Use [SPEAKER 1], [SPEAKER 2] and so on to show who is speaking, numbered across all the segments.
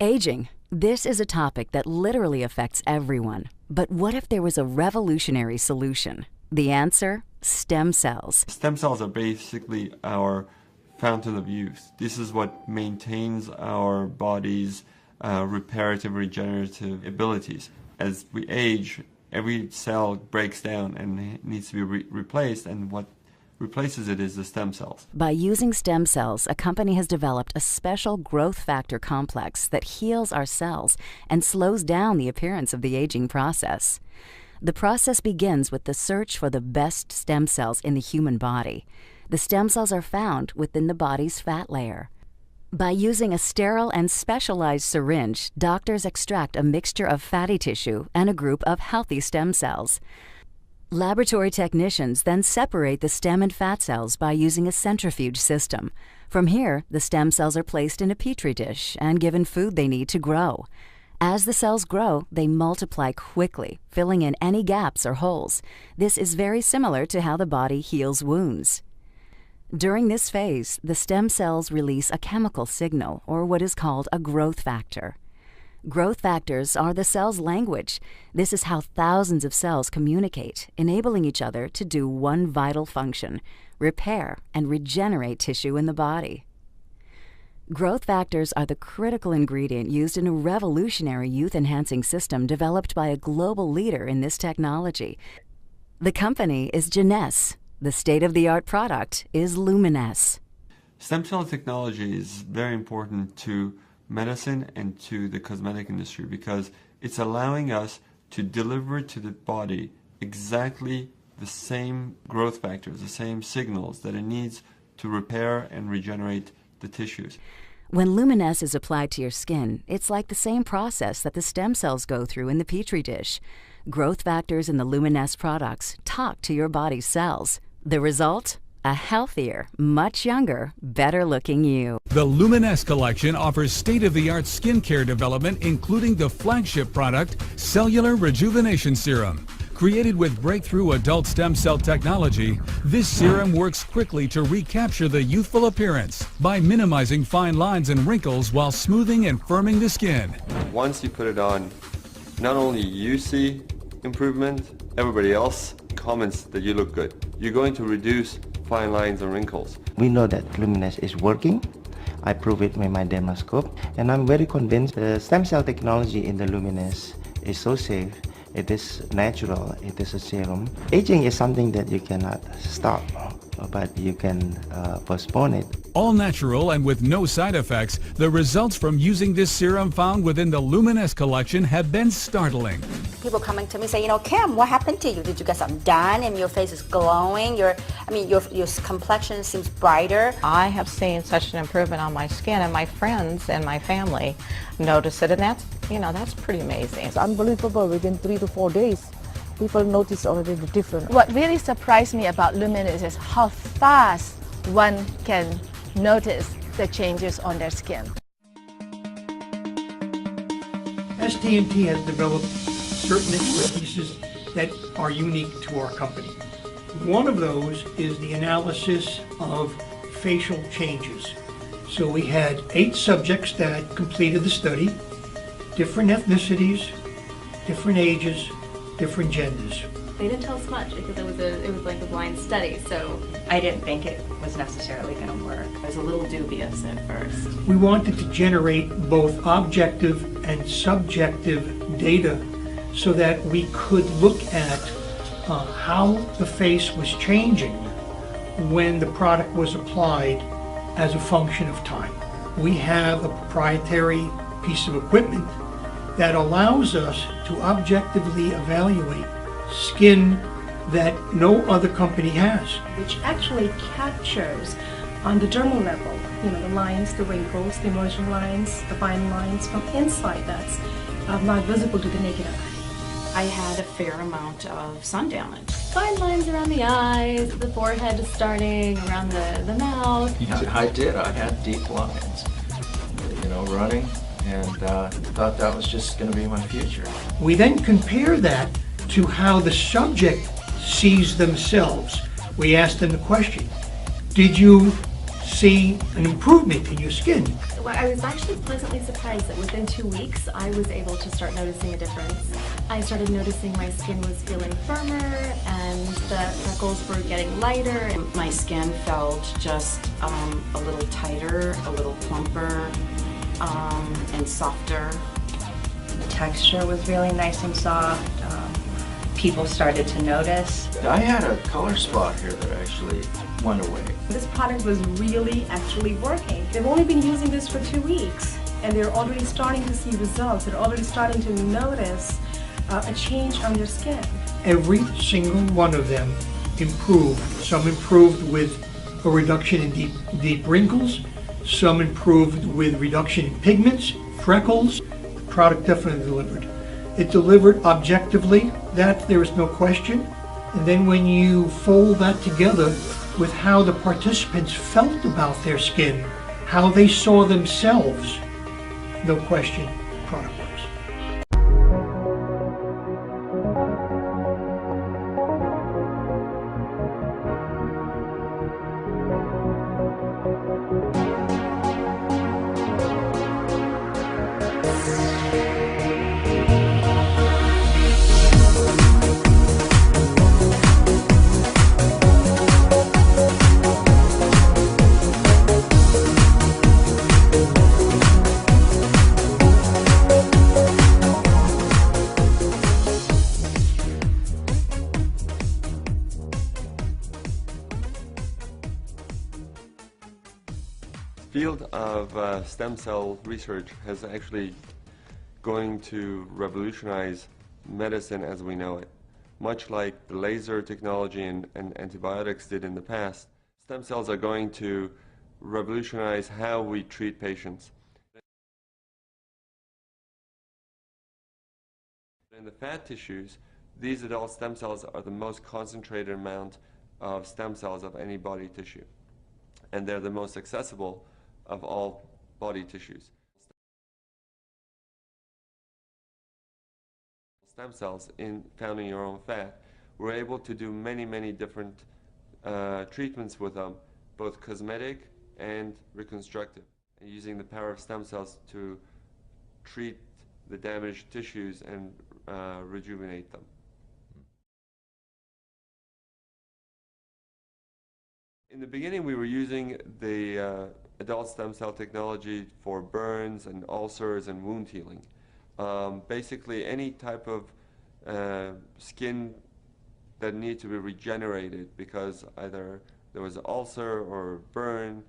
[SPEAKER 1] Aging. This is a topic that literally affects everyone. But what if there was a revolutionary solution? The answer? Stem cells.
[SPEAKER 2] Stem cells are basically our fountain of youth. This is what maintains our body's reparative, regenerative abilities. As we age, every cell breaks down and needs to be replaced, and what replaces it is the stem cells.
[SPEAKER 1] By using stem cells, a company has developed a special growth factor complex that heals our cells and slows down the appearance of the aging process. The process begins with the search for the best stem cells in the human body. The stem cells are found within the body's fat layer. By using a sterile and specialized syringe, doctors extract a mixture of fatty tissue and a group of healthy stem cells. Laboratory technicians then separate the stem and fat cells by using a centrifuge system. From here, the stem cells are placed in a petri dish and given food they need to grow. As the cells grow, they multiply quickly, filling in any gaps or holes. This is very similar to how the body heals wounds. During this phase, the stem cells release a chemical signal, or what is called a growth factor. Growth factors are the cell's language. This is how thousands of cells communicate, enabling each other to do one vital function: repair and regenerate tissue in the body. Growth factors are the critical ingredient used in a revolutionary youth-enhancing system developed by a global leader in this technology. The company is LUMINESCE. The state-of-the-art product is LUMINESCE.
[SPEAKER 2] Stem cell technology is very important to medicine and to the cosmetic industry because it's allowing us to deliver to the body exactly the same growth factors, the same signals that it needs to repair and regenerate the tissues.
[SPEAKER 1] When LUMINESCE is applied to your skin, it's like the same process that the stem cells go through in the petri dish. Growth factors in the LUMINESCE products talk to your body's cells. The result? A healthier, much younger, better-looking you.
[SPEAKER 3] The LUMINESCE collection offers state-of-the-art skincare development, including the flagship product, Cellular Rejuvenation Serum. Created with breakthrough adult stem cell technology, this serum works quickly to recapture the youthful appearance by minimizing fine lines and wrinkles while smoothing and firming the skin.
[SPEAKER 2] Once you put it on, not only you see improvement, everybody else comments that you look good. You're going to reduce fine lines and wrinkles.
[SPEAKER 4] We know that LUMINESCE is working. I prove it with my dermoscope, and I'm very convinced the stem cell technology in the LUMINESCE is so safe. It is natural. It is a serum. Aging is something that you cannot stop, but you can postpone it.
[SPEAKER 3] All natural and with no side effects, the results from using this serum found within the LUMINESCE collection have been startling.
[SPEAKER 5] People coming to me say, Kim, what happened to you? Did you get something done and your face is glowing? Your complexion seems brighter.
[SPEAKER 6] I have seen such an improvement on my skin, and my friends and my family notice it, and that's pretty amazing.
[SPEAKER 7] It's unbelievable. Within 3 to 4 days, people notice already the difference.
[SPEAKER 8] What really surprised me about LUMINESCE is how fast one can notice the changes on their skin.
[SPEAKER 9] ST&T has developed certain expertises that are unique to our company. One of those is the analysis of facial changes. So we had 8 subjects that completed the study, different ethnicities, different ages, different genders.
[SPEAKER 10] They didn't tell us much because it was like a blind study, so
[SPEAKER 11] I didn't think it was necessarily going to work. I was a little dubious at first.
[SPEAKER 9] We wanted to generate both objective and subjective data so that we could look at how the face was changing when the product was applied as a function of time. We have a proprietary piece of equipment that allows us to objectively evaluate skin that no other company has.
[SPEAKER 12] Which actually captures on the dermal level, the lines, the wrinkles, the emerging lines, the fine lines from inside that's not visible to the naked eye.
[SPEAKER 10] I had a fair amount of sun damage. Fine lines around the eyes, the forehead starting, around the mouth.
[SPEAKER 13] Yeah, I did. I had deep lines, running, and thought that was just going to be my future.
[SPEAKER 9] We then compare that to how the subject sees themselves. We asked them the question, did you see an improvement in your skin.
[SPEAKER 10] Well, I was actually pleasantly surprised that within 2 weeks I was able to start noticing a difference. I started noticing my skin was feeling firmer and the freckles were getting lighter.
[SPEAKER 11] My skin felt just a little tighter, a little plumper, and softer.
[SPEAKER 14] The texture was really nice and soft. People started to notice.
[SPEAKER 13] I had a color spot here that actually went away.
[SPEAKER 12] This product was really actually working. They've only been using this for 2 weeks and they're already starting to see results. They're already starting to notice a change on their skin.
[SPEAKER 9] Every single one of them improved. Some improved with a reduction in deep wrinkles. Some improved with reduction in pigments, freckles. The product definitely delivered. It delivered objectively, that there is no question. And then when you fold that together with how the participants felt about their skin, how they saw themselves, no question, product works.
[SPEAKER 2] The field of stem cell research has actually going to revolutionize medicine as we know it. Much like the laser technology and antibiotics did in the past, stem cells are going to revolutionize how we treat patients. In the fat tissues, these adult stem cells are the most concentrated amount of stem cells of any body tissue, and they're the most accessible of all body tissues. Stem cells found in your own fat, we're able to do many different treatments with them, both cosmetic and reconstructive, and using the power of stem cells to treat the damaged tissues and rejuvenate them. In the beginning, we were using the adult stem cell technology for burns and ulcers and wound healing. Basically, any type of skin that needed to be regenerated because either there was an ulcer or burn.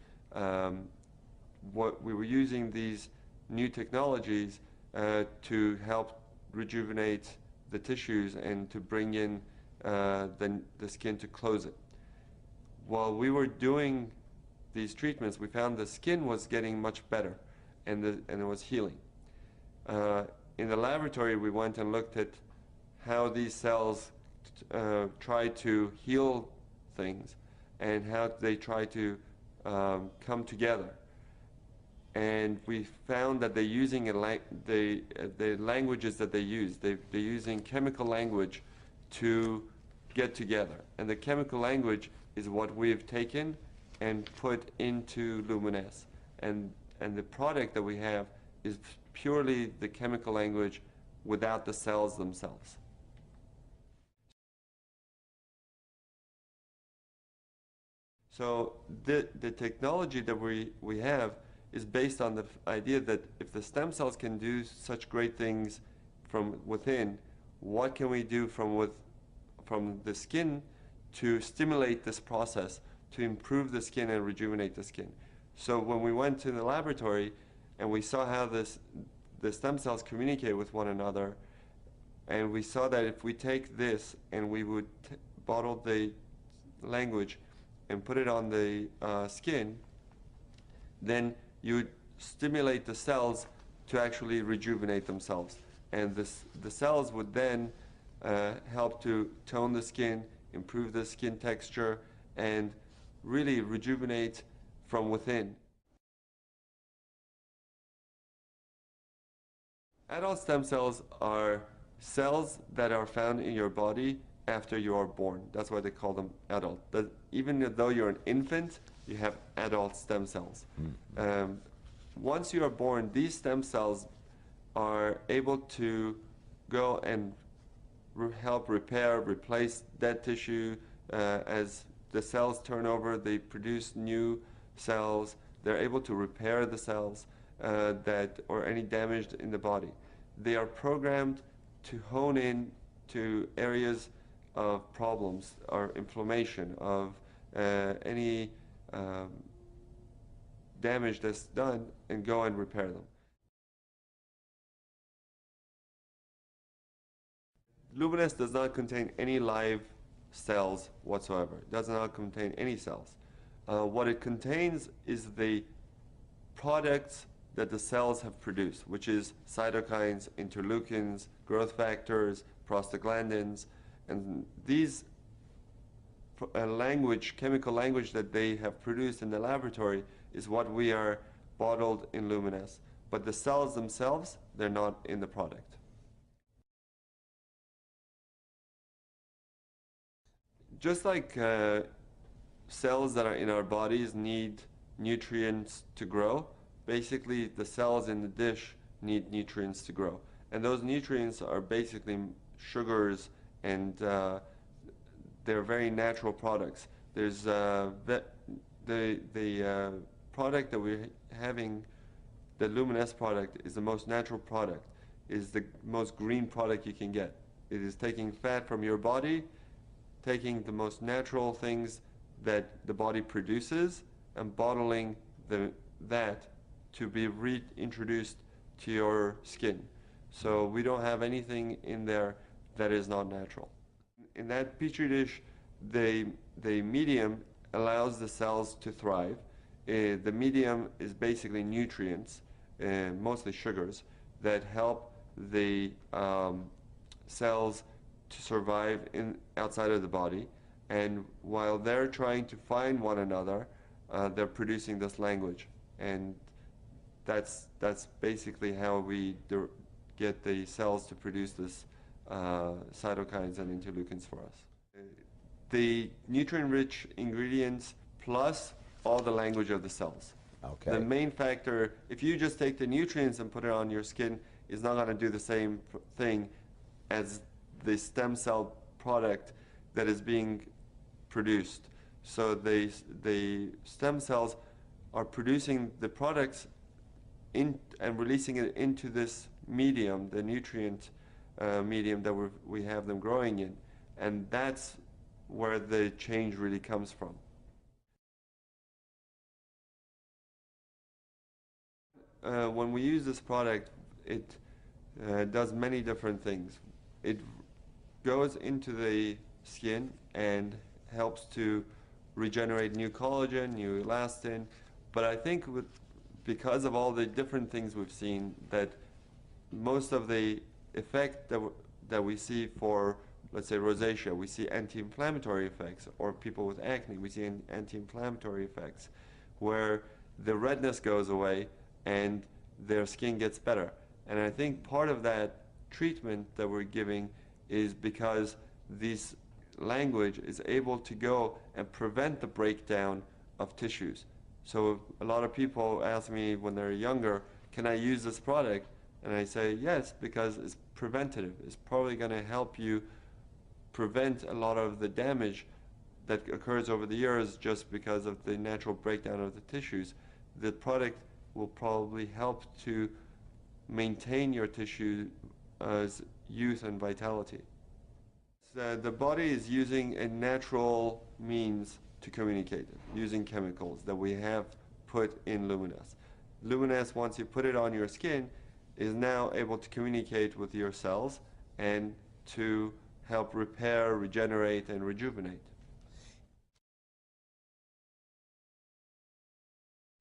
[SPEAKER 2] What we were using these new technologies to help rejuvenate the tissues and to bring in the skin to close it. While we were doing these treatments, we found the skin was getting much better and it was healing. In the laboratory, we went and looked at how these cells try to heal things and how they try to come together. And we found that they're using the languages that they use. They're using chemical language to get together. And the chemical language is what we've taken and put into LUMINESCE. And the product that we have is purely the chemical language without the cells themselves. So the technology that we have is based on the idea that if the stem cells can do such great things from within, what can we do from the skin to stimulate this process, to improve the skin and rejuvenate the skin. So when we went to the laboratory and we saw how the stem cells communicate with one another, and we saw that if we take this and we would bottle the language and put it on the skin, then you would stimulate the cells to actually rejuvenate themselves. And the cells would then help to tone the skin, improve the skin texture, and really rejuvenate from within. Adult stem cells are cells that are found in your body after you are born. That's why they call them adult. Even though you're an infant, you have adult stem cells. Once you are born, these stem cells are able to go and help repair, replace dead tissue. As the cells turn over, they produce new cells. They're able to repair the cells or any damage in the body. They are programmed to hone in to areas of problems or inflammation, of any damage that's done, and go and repair them. LUMINESCE does not contain any live cells whatsoever. It does not contain any cells. What it contains is the products that the cells have produced, which is cytokines, interleukins, growth factors, prostaglandins, and these chemical language that they have produced in the laboratory is what we are bottled in LUMINESCE. But the cells themselves, they're not in the product. Just like cells that are in our bodies need nutrients to grow, basically the cells in the dish need nutrients to grow. And those nutrients are basically sugars, and they're very natural products. There's the product that we're having, the LUMINESCE product, is the most natural product, is the most green product you can get. It is taking fat from your body, taking the most natural things that the body produces, and bottling that to be reintroduced to your skin. So we don't have anything in there that is not natural. In that petri dish, the medium allows the cells to thrive. The medium is basically nutrients, mostly sugars, that help the cells to survive outside of the body. And while they're trying to find one another, they're producing this language. And that's basically how we get the cells to produce this cytokines and interleukins for us. The nutrient-rich ingredients plus all the language of the cells.
[SPEAKER 15] Okay.
[SPEAKER 2] The main factor, if you just take the nutrients and put it on your skin, is not going to do the same thing as the stem cell product that is being produced. So the stem cells are producing the products and releasing it into this medium, the nutrient medium that we have them growing in, and that's where the change really comes from. When we use this product, it does many different things. It goes into the skin and helps to regenerate new collagen, new elastin, but I think because of all the different things we've seen, that most of the effect that we see for, let's say, rosacea, we see anti-inflammatory effects, or people with acne, we see anti-inflammatory effects, where the redness goes away and their skin gets better. And I think part of that treatment that we're giving is because this language is able to go and prevent the breakdown of tissues. So a lot of people ask me when they're younger, can I use this product? And I say yes, because it's preventative. It's probably going to help you prevent a lot of the damage that occurs over the years just because of the natural breakdown of the tissues. The product will probably help to maintain your tissue's youth and vitality. The body is using a natural means to communicate, using chemicals that we have put in LUMINESCE. LUMINESCE, once you put it on your skin, is now able to communicate with your cells and to help repair, regenerate, and rejuvenate.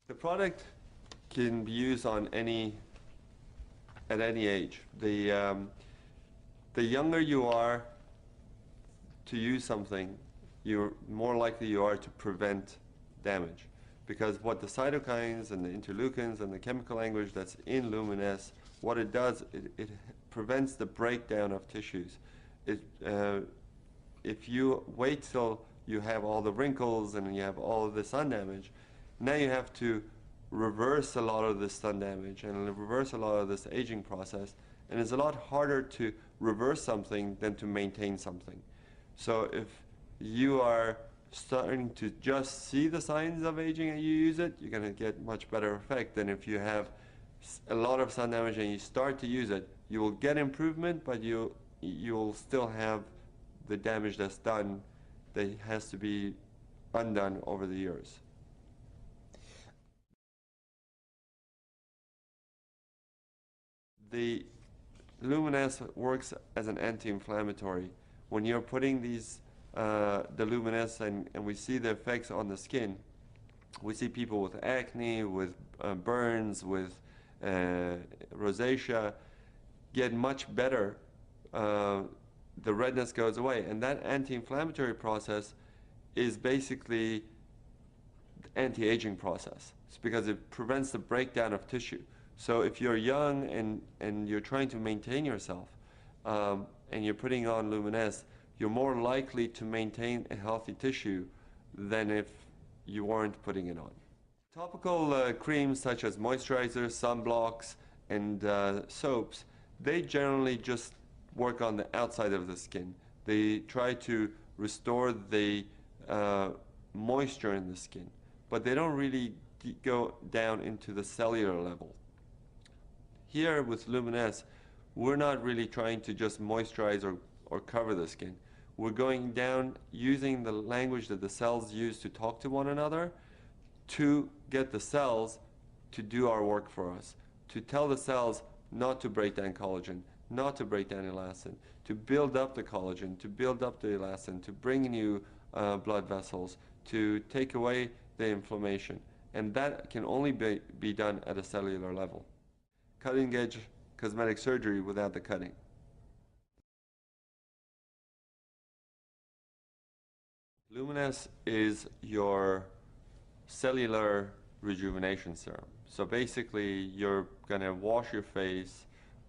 [SPEAKER 2] The product can be used at any age. The younger you are to use something, you're more likely you are to prevent damage. Because what the cytokines and the interleukins and the chemical language that's in LUMINESCE, what it does, it prevents the breakdown of tissues. If you wait till you have all the wrinkles and you have all the sun damage, Now you have to reverse a lot of this sun damage and reverse a lot of this aging process, and it's a lot harder to reverse something than to maintain something. So if you are starting to just see the signs of aging and you use it, you're going to get much better effect than if you have a lot of sun damage and you start to use it. You will get improvement, but you'll still have the damage that's done that has to be undone over the years. The LUMINESCE works as an anti-inflammatory. When you're putting these the LUMINESCE and we see the effects on the skin, we see people with acne, with burns, with rosacea get much better. The redness goes away, and that anti-inflammatory process is basically the anti-aging process. It's because it prevents the breakdown of tissue. So if you're young and you're trying to maintain yourself and you're putting on LUMINESCE, you're more likely to maintain a healthy tissue than if you weren't putting it on. Topical creams such as moisturizers, sunblocks, and soaps, they generally just work on the outside of the skin. They try to restore the moisture in the skin, but they don't really go down into the cellular level. Here with LUMINESCE, we're not really trying to just moisturize or cover the skin. We're going down using the language that the cells use to talk to one another to get the cells to do our work for us, to tell the cells not to break down collagen, not to break down elastin, to build up the collagen, to build up the elastin, to bring new blood vessels, to take away the inflammation. And that can only be done at a cellular level. Cutting-edge cosmetic surgery without the cutting. LUMINESCE is your cellular rejuvenation serum. So basically you're going to wash your face,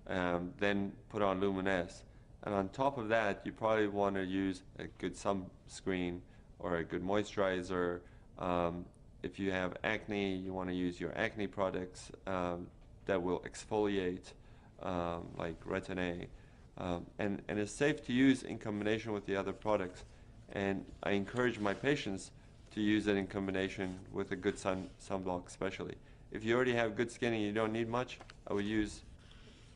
[SPEAKER 2] then put on LUMINESCE, and on top of that you probably want to use a good sunscreen or a good moisturizer. If you have acne, you want to use your acne products that will exfoliate, like Retin-A, and it's safe to use in combination with the other products. And I encourage my patients to use it in combination with a good sunblock especially. If you already have good skin and you don't need much, I would use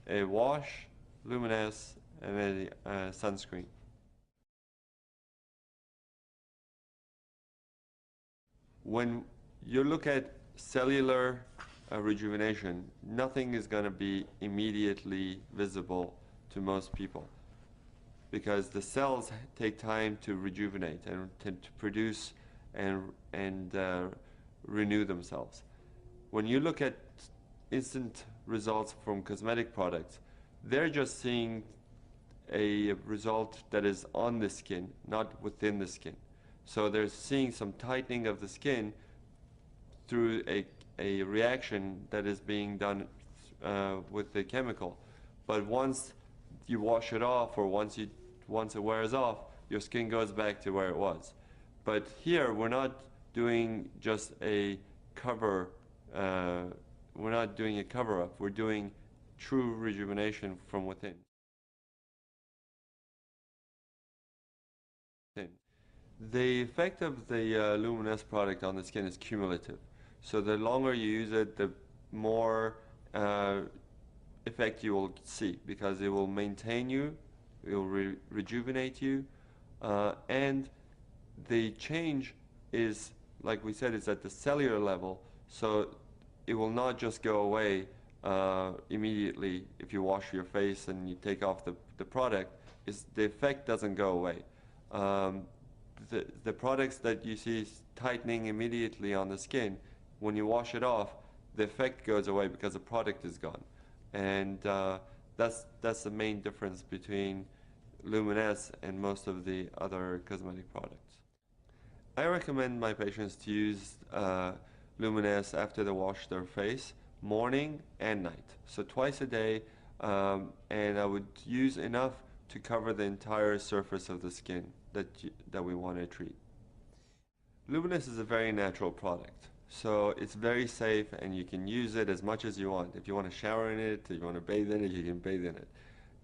[SPEAKER 2] a wash, LUMINESCE, and a sunscreen. When you look at cellular rejuvenation, nothing is going to be immediately visible to most people, because the cells take time to rejuvenate and to produce and renew themselves. When you look at instant results from cosmetic products, they're just seeing a result that is on the skin, not within the skin. So they're seeing some tightening of the skin through a reaction that is being done with the chemical. But once you wash it off, or once it wears off, your skin goes back to where it was. But here we're not doing just a cover, we're not doing a cover-up, we're doing true rejuvenation from within. The effect of the LUMINESCE product on the skin is cumulative. So the longer you use it, the more effect you will see, because it will maintain you, it will rejuvenate you, and the change is, like we said, is at the cellular level, so it will not just go away immediately if you wash your face and you take off the product. The effect doesn't go away. The products that you see tightening immediately on the skin, when you wash it off, the effect goes away because the product is gone. And that's the main difference between LUMINESCE and most of the other cosmetic products. I recommend my patients to use LUMINESCE after they wash their face, morning and night. So twice a day, and I would use enough to cover the entire surface of the skin that we want to treat. LUMINESCE is a very natural product. So it's very safe, and you can use it as much as you want. If you want to shower in it, if you want to bathe in it, you can bathe in it.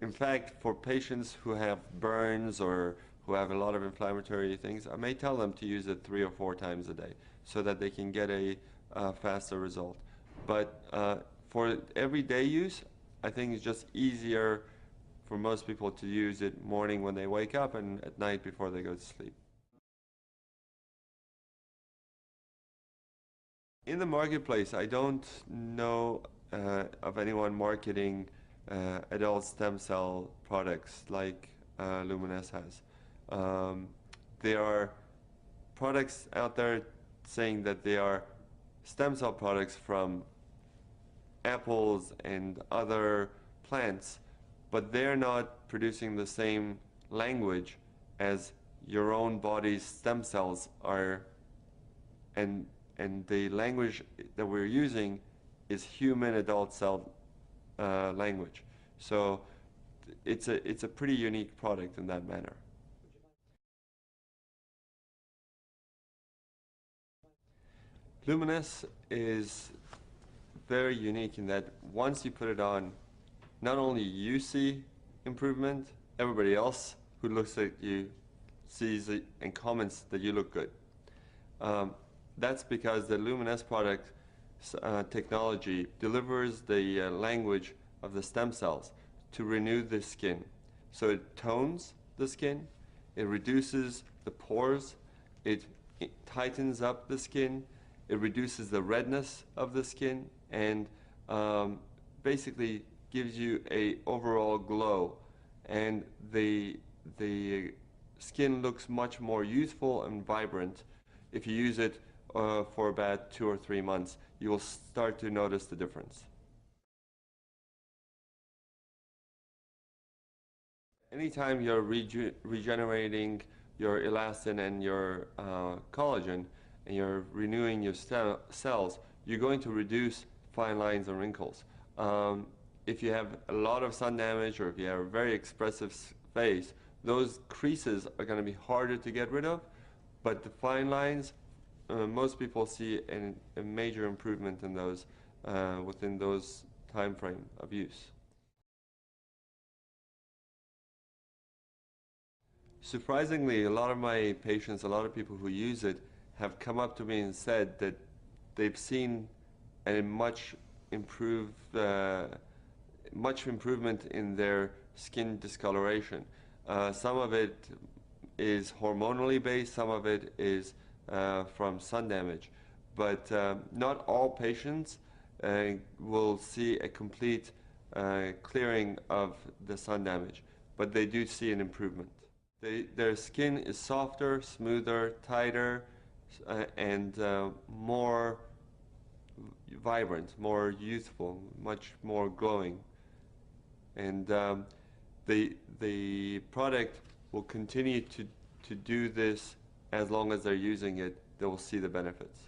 [SPEAKER 2] In fact, for patients who have burns or who have a lot of inflammatory things, I may tell them to use it 3 or 4 times a day so that they can get a faster result. But for everyday use, I think it's just easier for most people to use it morning when they wake up and at night before they go to sleep. In the marketplace, I don't know of anyone marketing adult stem cell products like LUMINESCE has. There are products out there saying that they are stem cell products from apples and other plants, but they're not producing the same language as your own body's stem cells are, and the language that we're using is human adult cell language. So it's a pretty unique product in that manner. LUMINESCE is very unique in that once you put it on, not only you see improvement, everybody else who looks at you sees it and comments that you look good. That's because the LUMINESCE product technology delivers the language of the stem cells to renew the skin. So it tones the skin, it reduces the pores, it tightens up the skin, it reduces the redness of the skin, and basically gives you a overall glow, and the skin looks much more youthful and vibrant. If you use it for about 2 or 3 months, you will start to notice the difference. Anytime you're regenerating your elastin and your collagen, and you're renewing your cells, you're going to reduce fine lines and wrinkles. If you have a lot of sun damage, or if you have a very expressive face, those creases are going to be harder to get rid of, but the fine lines, most people see a major improvement in those within those time frame of use. Surprisingly, a lot of my patients, a lot of people who use it, have come up to me and said that they've seen a much improvement in their skin discoloration. Some of it is hormonally based, some of it is from sun damage, but not all patients will see a complete clearing of the sun damage, but they do see an improvement. Their skin is softer, smoother, tighter, and more vibrant, more youthful, much more glowing. And the product will continue to do this as long as they're using it. They will see the benefits.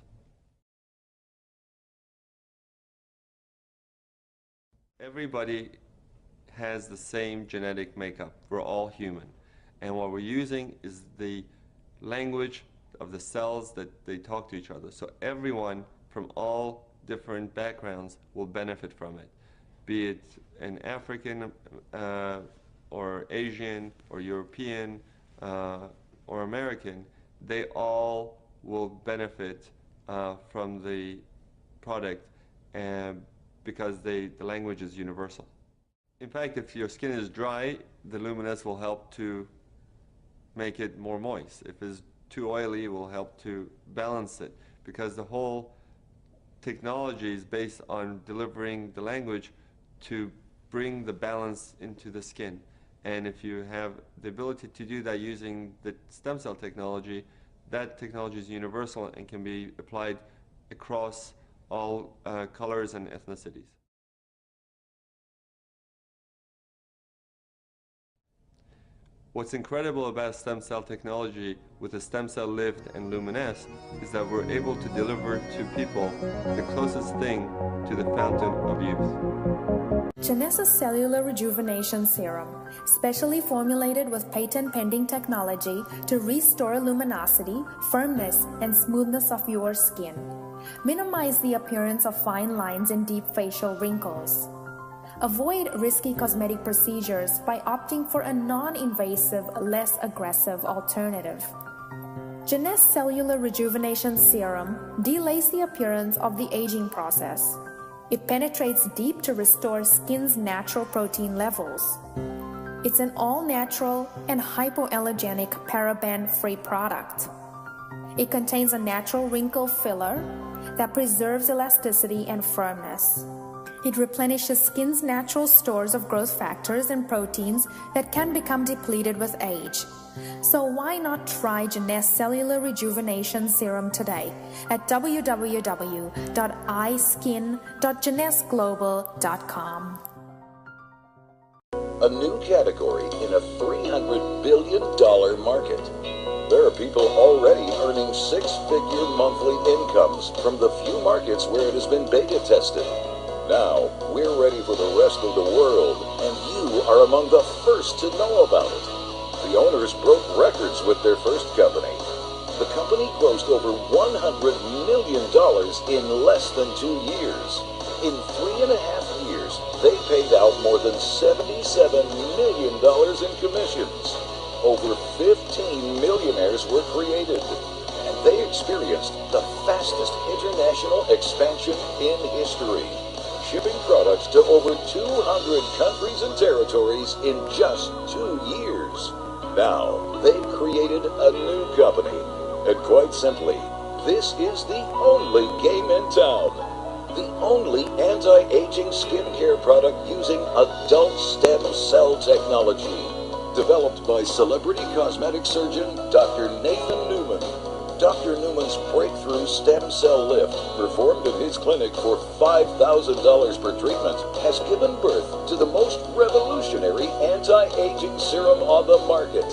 [SPEAKER 2] Everybody has the same genetic makeup. We're all human. And what we're using is the language of the cells that they talk to each other. So everyone from all different backgrounds will benefit from it, be it an African or Asian or European or American. They all will benefit from the product, because the language is universal. In fact, if your skin is dry, the LUMINESCE will help to make it more moist. If it's too oily, it will help to balance it, because the whole technology is based on delivering the language to bring the balance into the skin. And if you have the ability to do that using the stem cell technology, that technology is universal and can be applied across all colors and ethnicities. What's incredible about stem cell technology with the stem cell lift and LUMINESCE is that we're able to deliver to people the closest thing to the fountain of youth.
[SPEAKER 15] Genesis Cellular Rejuvenation Serum, specially formulated with patent-pending technology to restore luminosity, firmness, and smoothness of your skin. Minimize the appearance of fine lines and deep facial wrinkles. Avoid risky cosmetic procedures by opting for a non-invasive, less aggressive alternative. Jeunesse Cellular Rejuvenation Serum delays the appearance of the aging process. It penetrates deep to restore skin's natural protein levels. It's an all-natural and hypoallergenic paraben-free product. It contains a natural wrinkle filler that preserves elasticity and firmness. It replenishes skin's natural stores of growth factors and proteins that can become depleted with age. So why not try Jeunesse Cellular Rejuvenation Serum today at www.eyeskin.jeunesseglobal.com.
[SPEAKER 16] A new category in a $300 billion market. There are people already earning six-figure monthly incomes from the few markets where it has been beta tested. Now, we're ready for the rest of the world, and you are among the first to know about it. The owners broke records with their first company. The company grossed over $100 million in less than 2 years. In 3.5 years, they paid out more than $77 million in commissions. Over 15 millionaires were created, and they experienced the fastest international expansion in history, shipping products to over 200 countries and territories in just 2 years. Now, they've created a new company, and quite simply, this is the only game in town. The only anti-aging skincare product using adult stem cell technology. Developed by celebrity cosmetic surgeon Dr. Nathan Newman. Dr. Newman's breakthrough stem cell lift, performed in his clinic for $5,000 per treatment, has given birth to the most revolutionary anti-aging serum on the market.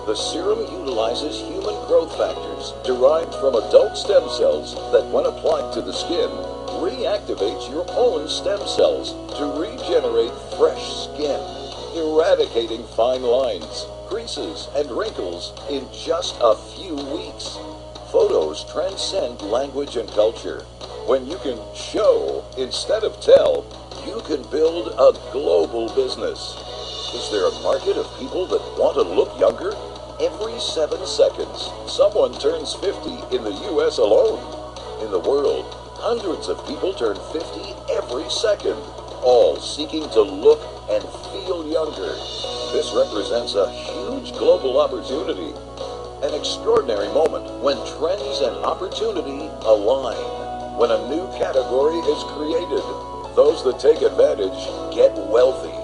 [SPEAKER 16] The serum utilizes human growth factors derived from adult stem cells that, when applied to the skin, reactivates your own stem cells to regenerate fresh skin, eradicating fine lines, creases, and wrinkles in just a few weeks. Photos transcend language and culture. When you can show instead of tell, you can build a global business. Is there a market of people that want to look younger? Every 7 seconds, someone turns 50 in the U.S. alone. In the world, hundreds of people turn 50 every second, all seeking to look and feel younger. This represents a huge global opportunity, an extraordinary moment when trends and opportunity align. When a new category is created, those that take advantage get wealthy.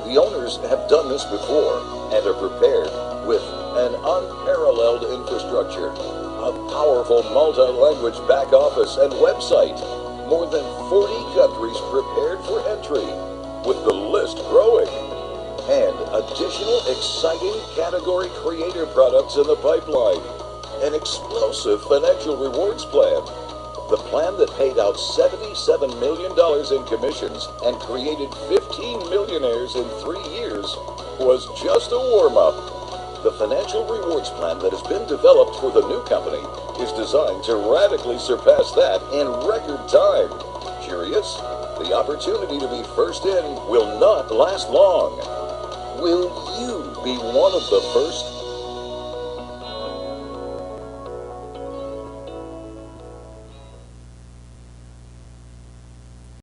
[SPEAKER 16] The owners have done this before and are prepared with an unparalleled infrastructure, a powerful multi-language back office and website, more than 40 countries prepared for entry, with the list growing, and additional exciting category creator products in the pipeline, an explosive financial rewards plan. The plan that paid out $77 million in commissions and created 15 millionaires in 3 years was just a warm-up. The financial rewards plan that has been developed for the new company is designed to radically surpass that in record time. Curious? The opportunity to be first in will not last long. Will you be one of the first?